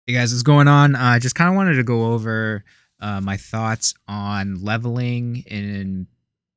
Hey guys, what's going on? I just kind of wanted to go over my thoughts on leveling in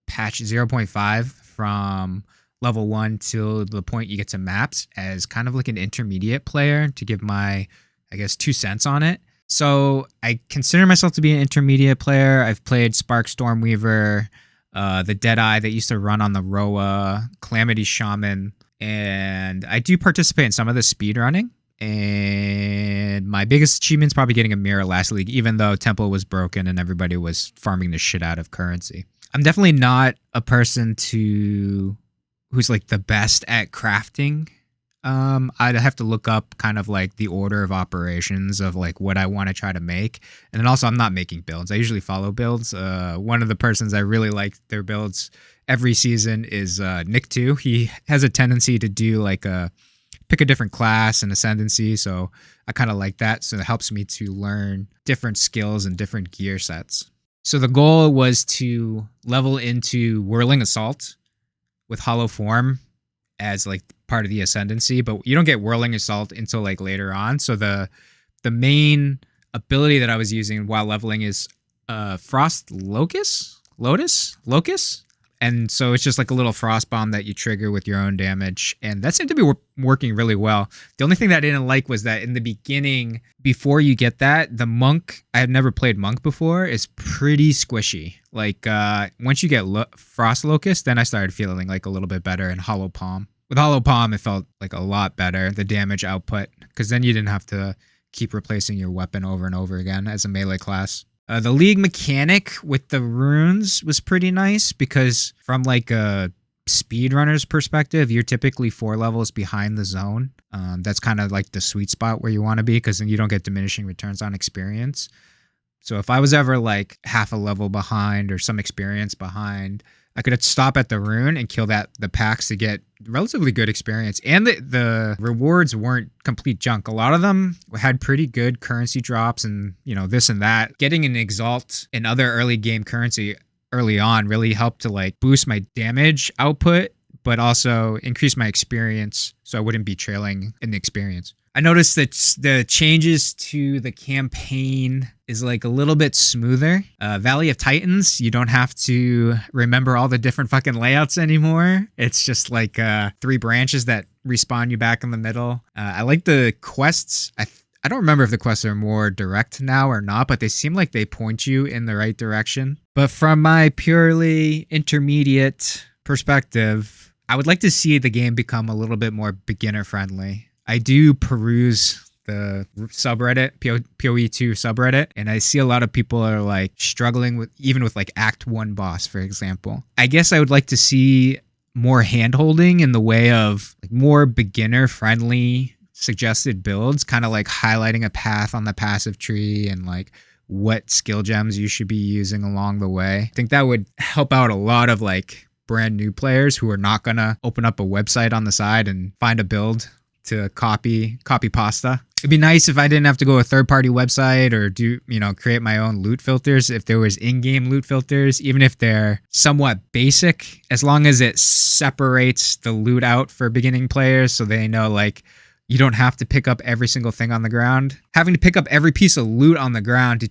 patch 0.5 from level 1 till the point you get to maps as kind of like an intermediate player to give my, I guess, 2 cents on it. So I consider myself to be an intermediate player. I've played Spark Stormweaver, the Deadeye that used to run on the Roa, Calamity Shaman, and I do participate in some of the speed running. And my biggest achievement's probably getting a mirror last league, even though Temple was broken and everybody was farming the shit out of currency. I'm definitely not a person who's like the best at crafting. I'd have to look up kind of like the order of operations of like what I want to try to make. And then also I'm not making builds. I usually follow builds. One of the persons I really like their builds every season is Nick 2. He has a tendency to do like pick a different class and ascendancy, so I kind of like that. So it helps me to learn different skills and different gear sets. So the goal was to level into Whirling Assault with Hollow Form as like part of the ascendancy, but you don't get Whirling Assault until like later on. So the main ability that I was using while leveling is Frost Locust. And so it's just like a little frost bomb that you trigger with your own damage. And that seemed to be working really well. The only thing that I didn't like was that in the beginning, before you get that, the monk, I had never played monk before, is pretty squishy. Like once you get frost locust, then I started feeling like a little bit better in hollow palm. With hollow palm, it felt like a lot better, the damage output, because then you didn't have to keep replacing your weapon over and over again as a melee class. The league mechanic with the runes was pretty nice because from like a speedrunner's perspective, you're typically 4 levels behind the zone. That's kind of like the sweet spot where you want to be because then you don't get diminishing returns on experience. So if I was ever like half a level behind or some experience behind, I could stop at the rune and kill the packs to get relatively good experience. And the rewards weren't complete junk. A lot of them had pretty good currency drops and, this and that. Getting an Exalt and other early game currency early on really helped to like boost my damage output, but also increase my experience so I wouldn't be trailing in the experience. I noticed that the changes to the campaign is like a little bit smoother. Valley of Titans, you don't have to remember all the different fucking layouts anymore. It's just like 3 branches that respawn you back in the middle. I like the quests. I don't remember if the quests are more direct now or not, but they seem like they point you in the right direction. But from my purely intermediate perspective, I would like to see the game become a little bit more beginner friendly. I do peruse the subreddit, PoE2 subreddit, and I see a lot of people are like struggling with even with like Act 1 boss, for example. I guess I would like to see more hand-holding in the way of like more beginner friendly suggested builds, kind of like highlighting a path on the passive tree and like what skill gems you should be using along the way. I think that would help out a lot of like brand new players who are not gonna open up a website on the side and find a build to copy pasta. It'd be nice if I didn't have to go a third-party website or create my own loot filters. If there was in-game loot filters, even if they're somewhat basic, as long as it separates the loot out for beginning players so they know like you don't have to pick up every single thing on the ground. Having to pick up every piece of loot on the ground,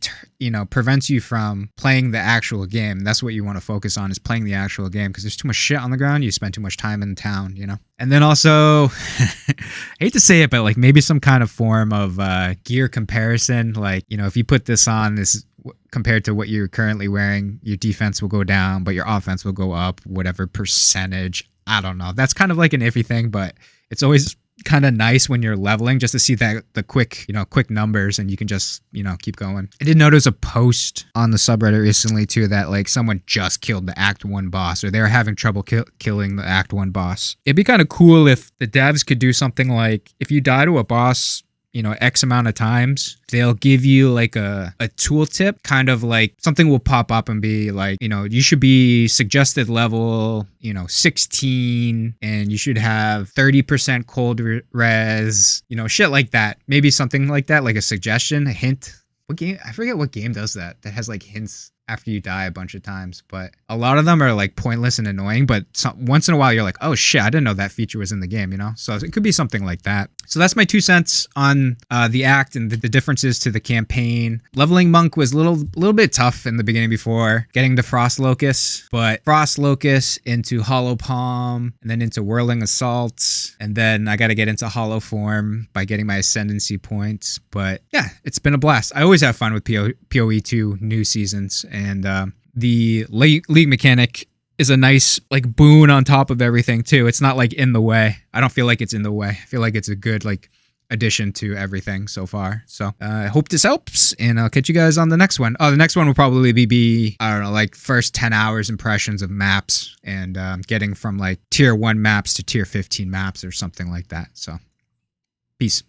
prevents you from playing the actual game. That's what you want to focus on, is playing the actual game, because there's too much shit on the ground. You spend too much time in town, And then also, I hate to say it, but like maybe some kind of form of gear comparison. Like, if you put this on, this compared to what you're currently wearing, your defense will go down, but your offense will go up, whatever percentage. I don't know. That's kind of like an iffy thing, but it's always kind of nice when you're leveling just to see that the quick numbers, and you can just keep going. I did notice a post on the subreddit recently too that like someone just killed the Act 1 boss, or they're having trouble killing the Act 1 boss. It'd be kind of cool if the devs could do something like, if you die to a boss X amount of times, they'll give you like a tooltip, kind of like something will pop up and be like, you should be suggested level, 16, and you should have 30% cold res, shit like that. Maybe something like that, like a suggestion, a hint. What game? I forget what game does that has like hints. after you die a bunch of times, but a lot of them are like pointless and annoying, but once in a while you're like, oh shit, I didn't know that feature was in the game, you know? So it could be something like that. So that's my 2 cents on the act and the differences to the campaign. Leveling Monk was a little bit tough in the beginning before getting to Frost Locust, but Frost Locust into Hollow Palm and then into Whirling Assault, and then I got to get into Hollow Form by getting my Ascendancy points. But yeah, it's been a blast. I always have fun with PoE2 new seasons, and the league mechanic is a nice like boon on top of everything too. It's not like in the way. I don't feel like it's in the way. I feel like it's a good like addition to everything so far. So I hope this helps, and I'll catch you guys on the next one. Oh, the next one will probably be I don't know, like first 10 hours impressions of maps, and getting from like tier 1 maps to tier 15 maps or something like that. So peace.